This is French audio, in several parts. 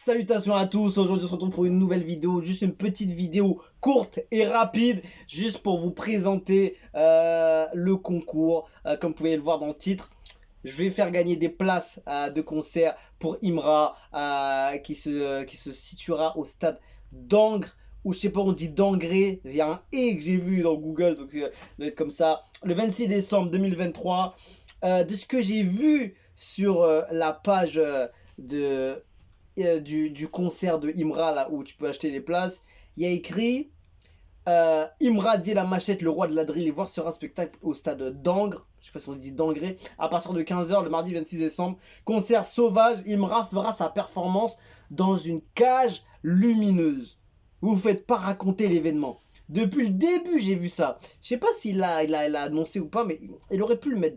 Salutations à tous, aujourd'hui on se retrouve pour une nouvelle vidéo, juste une petite vidéo courte et rapide, juste pour vous présenter le concours. Comme vous pouvez le voir dans le titre, je vais faire gagner des places de concert pour Imra qui se situera au stade d'Angres, ou je sais pas, on dit d'Angré, il y a un et que j'ai vu dans Google, donc ça doit être comme ça, le 26 décembre 2023. De ce que j'ai vu sur la page du concert de Imra, là où tu peux acheter les places, il y a écrit Imra dit la machette, le roi de la drill, et voir sur un spectacle au stade d'Angres, je sais pas si on dit d'Angré, à partir de 15h le mardi 26 décembre. Concert sauvage, Imra fera sa performance dans une cage lumineuse. Vous vous faites pas raconter l'événement. Depuis le début, j'ai vu ça. Je sais pas s'il a annoncé ou pas, mais il aurait pu le mettre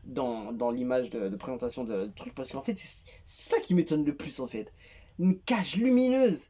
dans l'image de présentation de truc, parce qu'en fait, c'est ça qui m'étonne le plus en fait. Une cage lumineuse.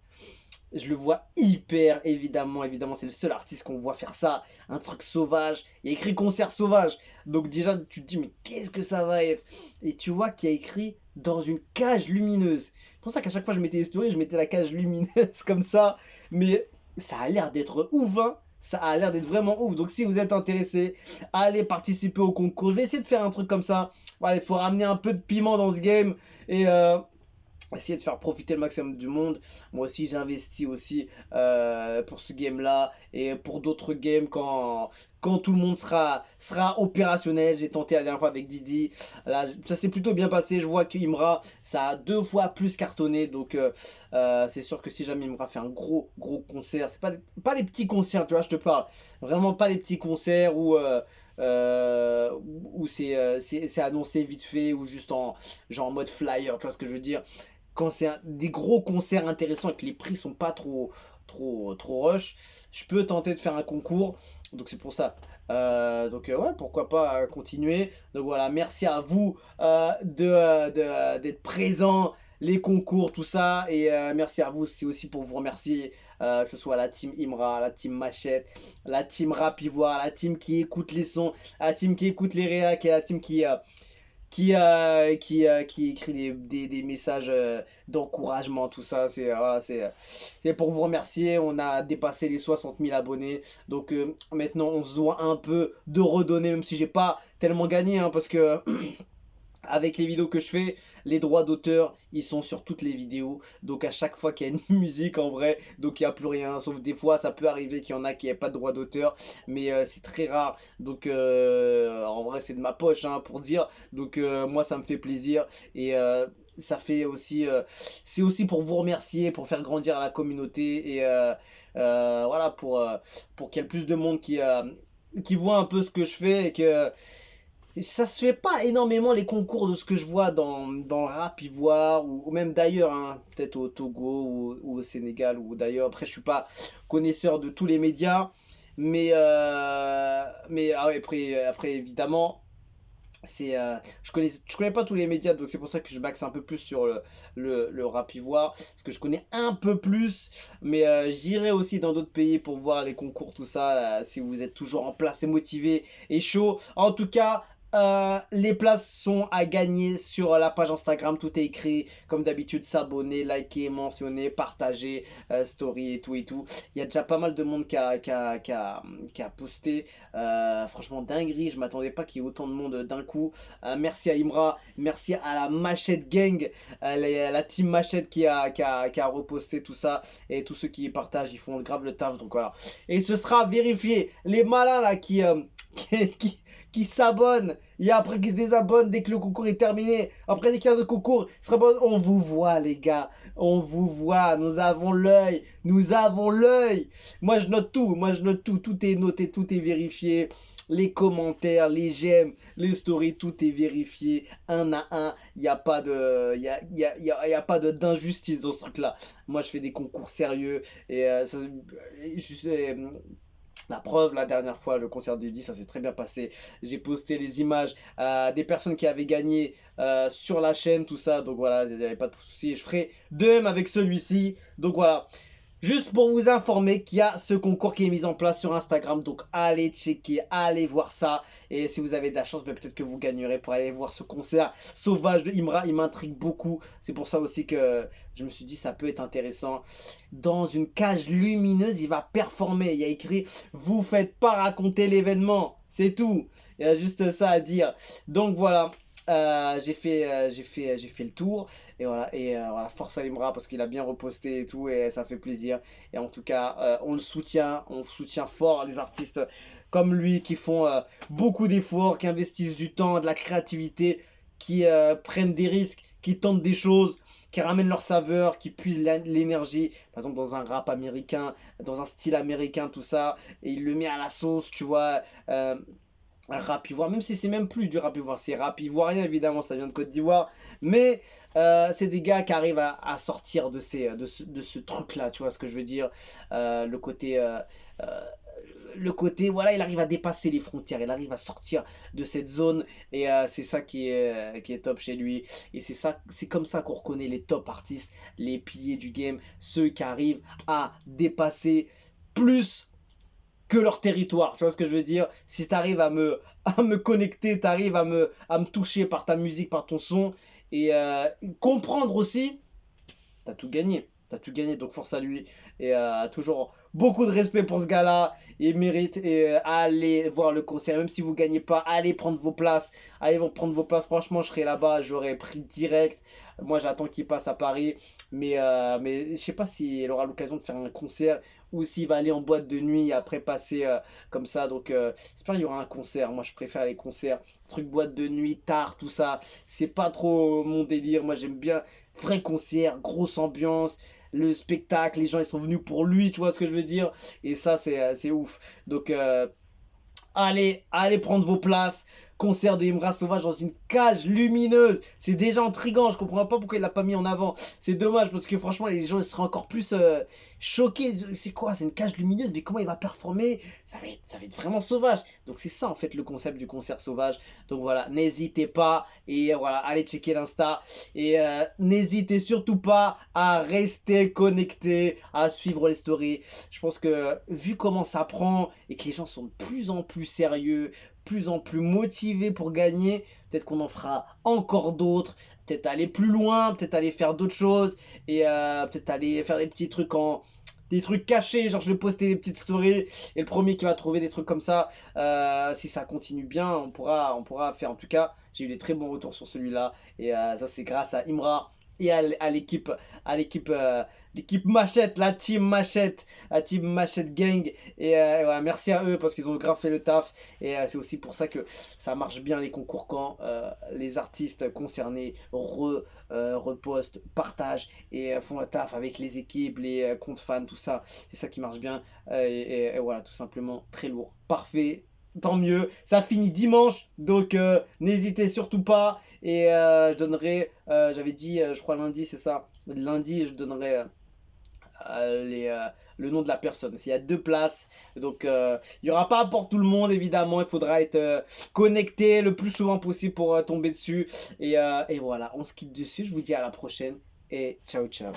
Je le vois hyper, évidemment, c'est le seul artiste qu'on voit faire ça, un truc sauvage, il y a écrit concert sauvage, donc déjà tu te dis mais qu'est-ce que ça va être, et tu vois qu'il y a écrit dans une cage lumineuse, c'est pour ça qu'à chaque fois je mettais les stories, je mettais la cage lumineuse comme ça, mais ça a l'air d'être ouf, hein. Ça a l'air d'être vraiment ouf, donc si vous êtes intéressé, allez participer au concours, je vais essayer de faire un truc comme ça, voilà, il faut ramener un peu de piment dans ce game, et essayer de faire profiter le maximum du monde. Moi aussi j'investis aussi pour ce game là et pour d'autres games quand tout le monde sera opérationnel. J'ai tenté la dernière fois avec Didi, là ça s'est plutôt bien passé. Je vois que Imra ça a 2 fois plus cartonné, donc c'est sûr que si jamais Imra fait un gros concert, c'est pas les petits concerts, tu vois, je te parle vraiment pas les petits concerts où c'est annoncé vite fait, ou juste genre en mode flyer, tu vois ce que je veux dire. Quand c'est des gros concerts intéressants et que les prix sont pas trop rush, je peux tenter de faire un concours. Donc c'est pour ça. Ouais, pourquoi pas continuer. Donc voilà, merci à vous d'être présents, les concours, tout ça. Et merci à vous, c'est aussi pour vous remercier. Que ce soit la team Imra, la team Machette, la team Rapivoire, la team qui écoute les sons, la team qui écoute les réacs, et la team qui écrit des messages d'encouragement, tout ça. Voilà, c'est pour vous remercier. On a dépassé les 60 000 abonnés. Donc maintenant, on se doit un peu de redonner, même si j'ai pas tellement gagné, hein, parce que avec les vidéos que je fais, les droits d'auteur, ils sont sur toutes les vidéos. Donc à chaque fois qu'il y a une musique en vrai, donc il n'y a plus rien. Sauf des fois, ça peut arriver qu'il y en a qui n'aient pas de droits d'auteur. Mais c'est très rare. Donc en vrai, c'est de ma poche, hein, pour dire. Donc moi, ça me fait plaisir. Et ça fait aussi... c'est aussi pour vous remercier, pour faire grandir la communauté. Et voilà, pour qu'il y ait plus de monde qui voit un peu ce que je fais, et que ça se fait pas énormément les concours de ce que je vois dans le rap ivoire, ou même d'ailleurs, hein, peut-être au Togo ou au Sénégal ou d'ailleurs. Après, je suis pas connaisseur de tous les médias, mais ah ouais, après évidemment, je connais pas tous les médias, donc c'est pour ça que je m'axe un peu plus sur le rap ivoire, parce que je connais un peu plus, mais j'irai aussi dans d'autres pays pour voir les concours, tout ça, si vous êtes toujours en place et motivé et chaud. En tout cas, les places sont à gagner sur la page Instagram, tout est écrit, comme d'habitude, s'abonner, liker, mentionner, partager, story et tout et tout. Il y a déjà pas mal de monde qui a posté. Franchement, dinguerie, je m'attendais pas qu'il y ait autant de monde d'un coup. Merci à Imra, merci à la Machette Gang, la team Machette qui a reposté tout ça, et tous ceux qui partagent, ils font grave le taf. Donc voilà. Et ce sera vérifié. Les malins là qui s'abonnent et après qui se désabonnent dès que le concours est terminé. Après, dès qu'il y a un concours, ils se rabonnent. On vous voit, les gars. On vous voit. Nous avons l'œil. Nous avons l'œil. Moi, je note tout. Moi, je note tout. Tout est noté. Tout est vérifié. Les commentaires, les j'aime, les stories, tout est vérifié un à un. Il n'y a pas y a pas d'injustice dans ce truc-là. Moi, je fais des concours sérieux. Et la preuve, la dernière fois, le concert d'Eddy, ça s'est très bien passé. J'ai posté les images des personnes qui avaient gagné sur la chaîne, tout ça. Donc voilà, il n'y avait pas de souci. Et je ferai de même avec celui-ci. Donc voilà. juste pour vous informer qu'il y a ce concours qui est mis en place sur Instagram. Donc allez checker, allez voir ça. Et si vous avez de la chance, ben, peut-être que vous gagnerez pour aller voir ce concert sauvage de Imra. Il m'intrigue beaucoup. C'est pour ça aussi que je me suis dit ça peut être intéressant. Dans une cage lumineuse, il va performer. Il y a écrit vous faites pas raconter l'événement. C'est tout. Il y a juste ça à dire. Donc voilà. J'ai fait le tour et voilà, voilà, force à Imra parce qu'il a bien reposté et tout et ça fait plaisir. Et en tout cas on soutient fort les artistes comme lui qui font beaucoup d'efforts, qui investissent du temps, de la créativité, qui prennent des risques, qui tentent des choses, qui ramènent leur saveur, qui puisent l'énergie, par exemple dans un rap américain, dans un style américain, tout ça, et il le met à la sauce, tu vois. Un rap ivoire, même si c'est même plus du rap ivoire, c'est rap ivoirien évidemment, ça vient de Côte d'Ivoire, mais c'est des gars qui arrivent à sortir de ce truc-là, tu vois ce que je veux dire, le côté, euh, voilà, il arrive à dépasser les frontières, il arrive à sortir de cette zone, et c'est ça qui est top chez lui, et c'est comme ça qu'on reconnaît les top artistes, les piliers du game, ceux qui arrivent à dépasser plus que leur territoire. Tu vois ce que je veux dire? Si tu arrives à me connecter, tu arrives à me toucher par ta musique, par ton son, et comprendre aussi, t'as tout gagné. T'as tout gagné, donc force à lui. Et toujours beaucoup de respect pour ce gars-là. Il mérite. Et allez voir le concert. Même si vous gagnez pas, allez prendre vos places. Allez prendre vos places. Franchement, je serai là-bas. J'aurais pris direct. Moi, j'attends qu'il passe à Paris. Mais je sais pas s'il aura l'occasion de faire un concert ou s'il va aller en boîte de nuit après passer comme ça. Donc, j'espère qu'il y aura un concert. Moi, je préfère les concerts. Truc boîte de nuit, tard, tout ça. C'est pas trop mon délire. Moi, j'aime bien vrai concert, grosse ambiance, le spectacle, les gens ils sont venus pour lui, tu vois ce que je veux dire? Et ça c'est ouf. Donc allez prendre vos places. Concert de Imra Sauvage dans une cage lumineuse. C'est déjà intriguant. Je comprends pas pourquoi il l'a pas mis en avant. C'est dommage parce que franchement, les gens ils seraient encore plus choqués. C'est quoi? C'est une cage lumineuse, mais comment il va performer? Ça va être vraiment sauvage. Donc c'est ça en fait le concept du concert sauvage. Donc voilà, n'hésitez pas et voilà, allez checker l'Insta et n'hésitez surtout pas à rester connecté, à suivre les stories. Je pense que vu comment ça prend et que les gens sont de plus en plus sérieux, plus en plus motivés pour gagner, peut-être qu'on en fera encore d'autres, peut-être aller plus loin, peut-être aller faire d'autres choses et peut-être aller faire des trucs cachés, genre je vais poster des petites stories et le premier qui va trouver des trucs comme ça, si ça continue bien, on pourra faire. En tout cas, j'ai eu des très bons retours sur celui-là et ça c'est grâce à Imra et à l'équipe, l'équipe Machette, la team Machette Gang. Et voilà, merci à eux parce qu'ils ont grave fait le taf. Et c'est aussi pour ça que ça marche bien les concours quand les artistes concernés repostent, partagent et font le taf avec les équipes, les comptes fans, tout ça. C'est ça qui marche bien. Et voilà, tout simplement très lourd. Parfait. Tant mieux, ça finit dimanche, donc n'hésitez surtout pas. Et je donnerai, j'avais dit, je crois lundi, c'est ça. Lundi, je donnerai le nom de la personne. Il y a deux places, donc il n'y aura pas pour tout le monde, évidemment. Il faudra être connecté le plus souvent possible pour tomber dessus. Et voilà, on se quitte dessus. Je vous dis à la prochaine et ciao, ciao.